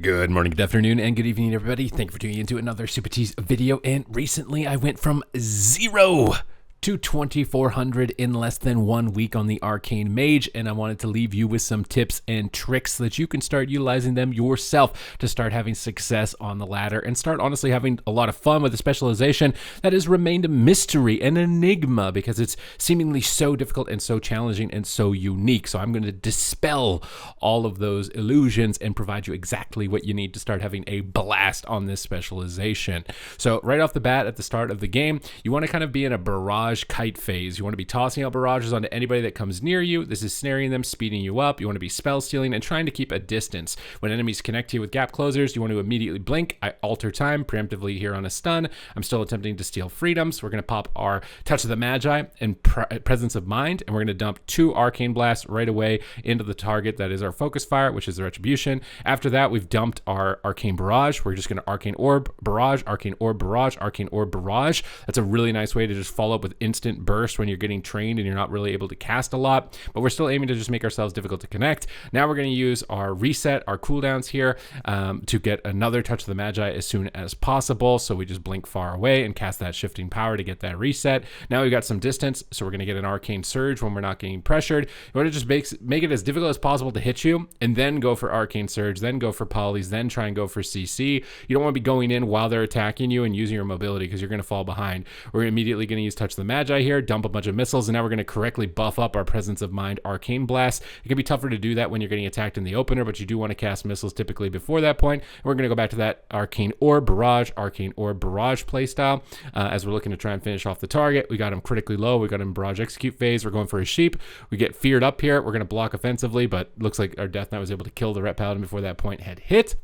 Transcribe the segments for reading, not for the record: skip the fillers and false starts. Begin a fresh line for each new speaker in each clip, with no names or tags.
Good morning, good afternoon, and good evening, everybody. Thank you for tuning into another Supatease video. And recently I went from 0 to 2,400 in less than 1 week on the Arcane Mage, and I wanted to leave you with some tips and tricks so that you can start utilizing them yourself to start having success on the ladder and start honestly having a lot of fun with a specialization that has remained a mystery, an enigma, because it's seemingly so difficult and so challenging and so unique. So I'm going to dispel all of those illusions and provide you exactly what you need to start having a blast on this specialization. So right off the bat at the start of the game, you want to kind of be in a barrage kite phase. You want to be tossing out barrages onto anybody that comes near you. This is snaring them, speeding you up. You want to be spell stealing and trying to keep a distance. When enemies connect to you with gap closers, you want to immediately blink. I alter time preemptively here on a stun. I'm still attempting to steal freedoms. We're going to pop our Touch of the Magi and Presence of Mind, and we're going to dump 2 Arcane Blasts right away into the target that is our focus fire, which is the Retribution. After that, we've dumped our Arcane Barrage. We're just going to Arcane Orb, Barrage, Arcane Orb, Barrage, Arcane Orb, Barrage. That's a really nice way to just follow up with instant burst when you're getting trained and you're not really able to cast a lot, but we're still aiming to just make ourselves difficult to connect. Now we're going to use our reset, our cooldowns here to get another Touch of the Magi as soon as possible. So we just blink far away and cast that shifting power to get that reset. Now we've got some distance, so we're going to get an Arcane Surge when we're not getting pressured. You want to just make it as difficult as possible to hit you, and then go for Arcane Surge, then go for polys, then try and go for CC. You don't want to be going in while they're attacking you and using your mobility because you're going to fall behind. We're immediately going to use Touch of the Magi here, dump a bunch of missiles, and now we're going to correctly buff up our Presence of Mind Arcane Blast. It can be tougher to do that when you're getting attacked in the opener, but you do want to cast missiles typically before that point. And we're going to go back to that Arcane Orb Barrage, Arcane Orb Barrage playstyle as we're looking to try and finish off the target. We got him critically low. We got him Barrage Execute phase. We're going for a sheep. We get feared up here. We're going to block offensively, but looks like our Death Knight was able to kill the Ret Paladin before that point had hit.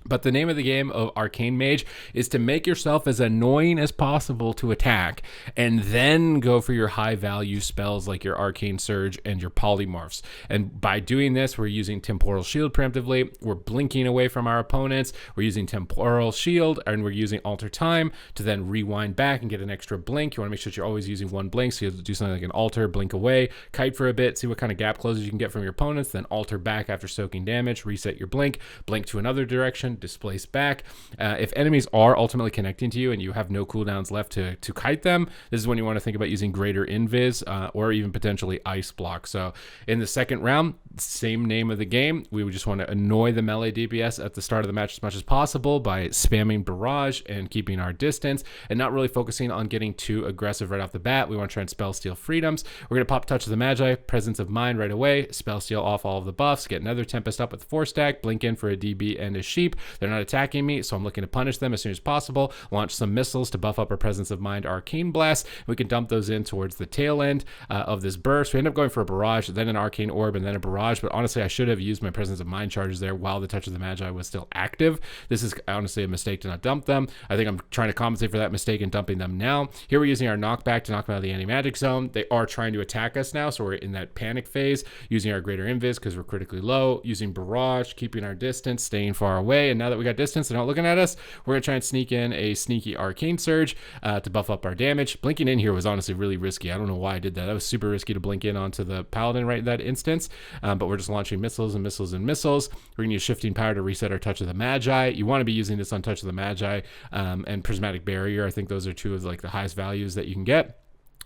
But the name of the game of Arcane Mage is to make yourself as annoying as possible to attack, and then go for your high value spells like your Arcane Surge and your Polymorphs. And by doing this, we're using Temporal Shield preemptively. We're blinking away from our opponents. We're using Temporal Shield, and we're using Alter Time to then rewind back and get an extra blink. You want to make sure that you're always using one blink, so you have to do something like an alter, blink away, kite for a bit, see what kind of gap closes you can get from your opponents, then alter back after soaking damage, reset your blink to another direction, displace back. If enemies are ultimately connecting to you and you have no cooldowns left to kite them, this is when you want to think about using Greater Invis or even potentially Ice Block. So in the second round, same name of the game, we would just want to annoy the melee DPS at the start of the match as much as possible by spamming Barrage and keeping our distance and not really focusing on getting too aggressive right off the bat. We want to try and spell steal freedoms. We're going to pop Touch of the Magi, Presence of Mind right away, spell steal off all of the buffs, get another Tempest up with 4 stack, blink in for a DB and a sheep. They're not attacking me, so I'm looking to punish them as soon as possible. Launch some missiles to buff up our Presence of Mind Arcane Blast. We can dump those in towards the tail end of this burst. We end up going for a Barrage, then an Arcane Orb, and then a Barrage, but honestly I should have used my Presence of Mind charges there while the Touch of the Magi was still active. This is honestly a mistake to not dump them. I think I'm trying to compensate for that mistake and dumping them now. Here we're using our knockback to knock them out of the anti-magic zone. They are trying to attack us now, so we're in that panic phase, using our Greater Invis because we're critically low, using Barrage, keeping our distance, staying far away, and now that we got distance, they're not looking at us, we're going to try and sneak in a sneaky Arcane Surge to buff up our damage. Blinking in here was honestly really risky. I don't know why I did that. That was super risky to blink in onto the Paladin right in that instance, but we're just launching missiles and missiles and missiles. We're going to use Shifting Power to reset our Touch of the Magi. You want to be using this on Touch of the Magi and Prismatic Barrier. I think those are two of like the highest values that you can get.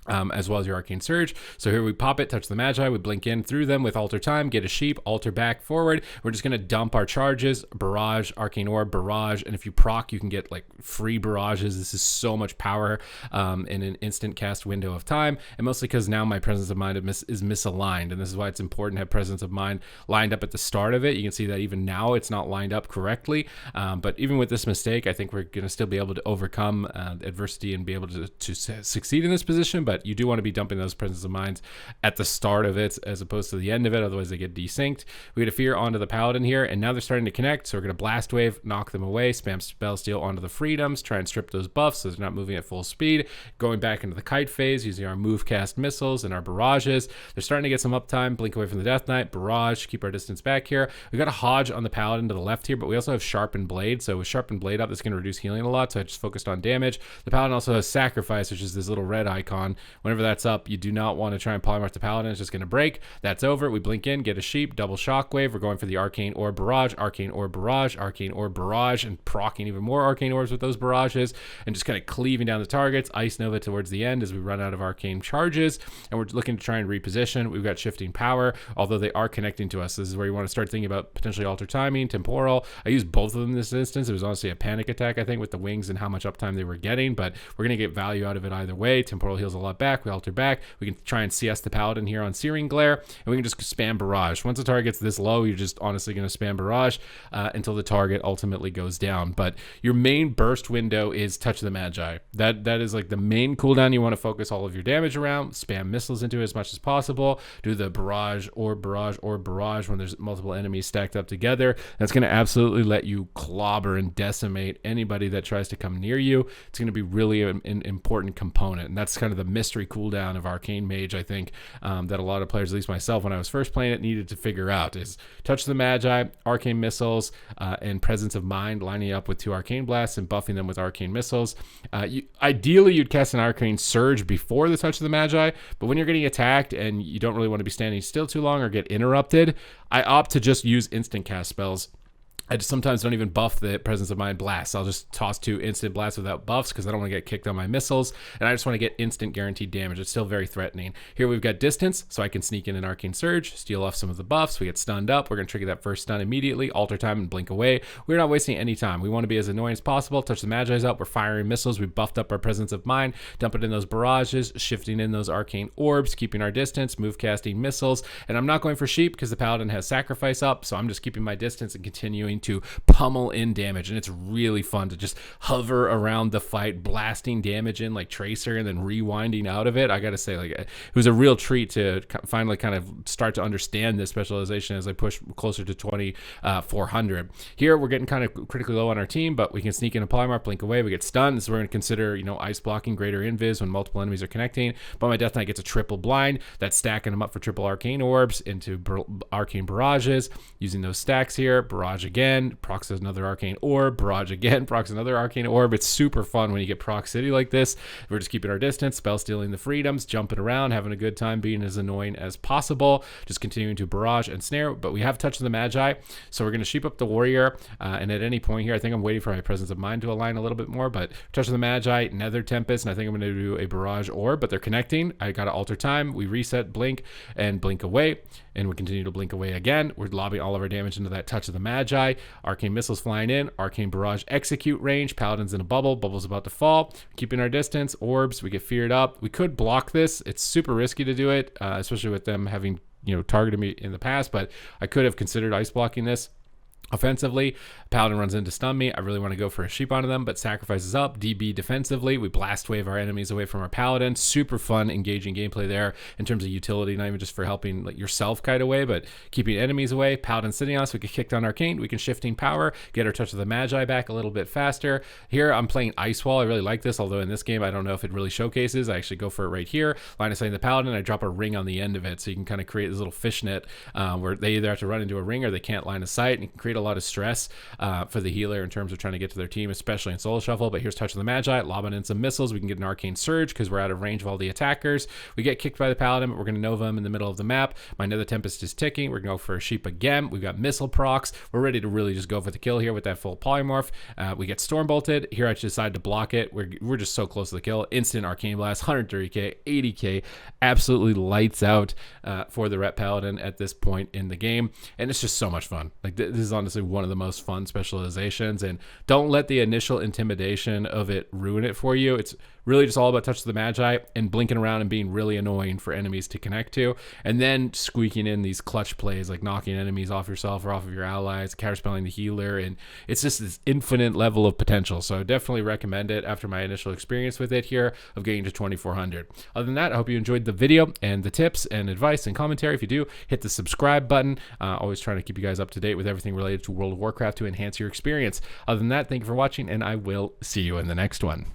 As well as your Arcane Surge. So here we pop it, Touch the Magi, we blink in through them with Alter Time, get a sheep, alter back forward. We're just going to dump our charges, Barrage, Arcane Orb, Barrage, and if you proc, you can get like free barrages. This is so much power in an instant cast window of time, and mostly because now my Presence of Mind is misaligned, and this is why it's important to have Presence of Mind lined up at the start of it. You can see that even now it's not lined up correctly, but even with this mistake, I think we're going to still be able to overcome adversity and be able to succeed in this position, but you do want to be dumping those Presence of Minds at the start of it as opposed to the end of it, otherwise they get desynced. We get a Fear onto the Paladin here, and now they're starting to connect, so we're going to Blast Wave, knock them away, spam Spell Steal onto the Freedoms, try and strip those buffs so they're not moving at full speed, going back into the kite phase using our move cast missiles and our barrages. They're starting to get some uptime, blink away from the Death Knight, barrage, keep our distance back here. We got a Hodge on the Paladin to the left here, but we also have Sharpened Blade, so with Sharpened Blade up, that's going to reduce healing a lot, so I just focused on damage. The Paladin also has Sacrifice, which is this little red icon Whenever that's up, you do not want to try and polymorph the paladin. It's just going to break. That's over. We blink in, get a sheep, double shockwave. We're going for the arcane orb barrage, arcane orb barrage, arcane orb barrage, and proccing even more arcane orbs with those barrages, and just kind of cleaving down the targets. Ice Nova towards the end as we run out of arcane charges, and we're looking to try and reposition. We've got shifting power, although they are connecting to us. This is where you want to start thinking about potentially alter timing, temporal. I used both of them in this instance. It was honestly a panic attack, I think, with the wings and how much uptime they were getting, but we're going to get value out of it either way. Temporal heals a lot back. We alter back. We can try and CS the paladin here on Searing Glare, and we can just spam barrage. Once the target's this low, you're just honestly going to spam barrage until the target ultimately goes down. But your main burst window is Touch of the Magi. That is like the main cooldown you want to focus all of your damage around. Spam missiles into it as much as possible. Do the barrage or barrage or barrage when there's multiple enemies stacked up together. That's going to absolutely let you clobber and decimate anybody that tries to come near you. It's going to be really an important component, and that's kind of the mystery cooldown of Arcane Mage, I think, that a lot of players, at least myself when I was first playing it, needed to figure out is Touch the Magi, arcane missiles, and Presence of Mind, lining up with 2 arcane blasts and buffing them with arcane missiles. Ideally, you'd cast an arcane surge before the Touch of the Magi, but when you're getting attacked and you don't really want to be standing still too long or get interrupted, I opt to just use instant cast spells. I just sometimes don't even buff the Presence of Mind blasts. I'll just toss 2 instant blasts without buffs because I don't want to get kicked on my missiles, and I just want to get instant guaranteed damage. It's still very threatening. Here we've got distance, so I can sneak in an Arcane Surge, steal off some of the buffs. We get stunned up. We're going to trigger that first stun immediately, alter time, and blink away. We're not wasting any time. We want to be as annoying as possible. Touch the Magi's up. We're firing missiles. We buffed up our Presence of Mind, dump it in those barrages, shifting in those arcane orbs, keeping our distance, move casting missiles, and I'm not going for sheep because the Paladin has Sacrifice up, so I'm just keeping my distance and continuing to pummel in damage, and it's really fun to just hover around the fight, blasting damage in like Tracer and then rewinding out of it. I gotta say, like, it was a real treat to finally kind of start to understand this specialization as I push closer to 2400. Here we're getting kind of critically low on our team, but we can sneak in a polymorph, blink away, we get stunned. This is where we're going to consider, ice blocking, greater invis when multiple enemies are connecting, but my Death Knight gets a triple blind. That's stacking them up for triple arcane orbs into arcane barrages, using those stacks here. Barrage again, procs another arcane orb, barrage again, procs another arcane orb. It's super fun when you get proc city like this. We're just keeping our distance, spell stealing the freedoms, jumping around, having a good time, being as annoying as possible, just continuing to barrage and snare. But we have Touch of the Magi, so we're going to sheep up the warrior, and at any point here, I think I'm waiting for my Presence of Mind to align a little bit more, but Touch of the Magi, Nether Tempest, and I think I'm going to do a barrage orb, but they're connecting. I got to alter time. We reset, blink, and blink away, and we continue to blink away again. We're lobbing all of our damage into that Touch of the Magi. Arcane missiles flying in, arcane barrage execute range, paladins in a bubble, bubble's about to fall, keeping our distance, orbs, we get feared up. We could block this. It's super risky to do it, especially with them having targeted me in the past, but I could have considered ice blocking this. Offensively, Paladin runs in to stun me. I really want to go for a sheep onto them, but Sacrifices up. DB defensively, we blast wave our enemies away from our Paladin. Super fun, engaging gameplay there in terms of utility, not even just for helping yourself kite away, but keeping enemies away. Paladin sitting on us, we can kick down Arcane, we can shifting power, get our Touch of the Magi back a little bit faster. Here, I'm playing Ice Wall. I really like this, although in this game, I don't know if it really showcases. I actually go for it right here. Line of sight the Paladin, I drop a ring on the end of it, so you can kind of create this little fishnet where they either have to run into a ring or they can't line of sight, and you can create a lot of stress for the healer in terms of trying to get to their team, especially in solo shuffle. But here's Touch of the Magi, lobbing in some missiles. We can get an arcane surge because we're out of range of all the attackers. We get kicked by the Paladin, but we're going to Nova him in the middle of the map. My Nether Tempest is ticking. We're going to go for a sheep again. We've got missile procs. We're ready to really just go for the kill here with that full polymorph. We get storm bolted. Here I decide to block it. We're just so close to the kill. Instant arcane blast, 130k, 80k, absolutely lights out for the Ret Paladin at this point in the game, and it's just so much fun. Like, this is honestly one of the most fun specializations, and don't let the initial intimidation of it ruin it for you. It's really just all about Touch of the Magi and blinking around and being really annoying for enemies to connect to, and then squeaking in these clutch plays like knocking enemies off yourself or off of your allies, counterspelling the healer, and it's just this infinite level of potential. So I definitely recommend it after my initial experience with it here of getting to 2400. Other than that, I hope you enjoyed the video and the tips and advice and commentary. If you do, hit the subscribe button. Always trying to keep you guys up to date with everything related to World of Warcraft to enhance your experience. Other than that, thank you for watching, and I will see you in the next one.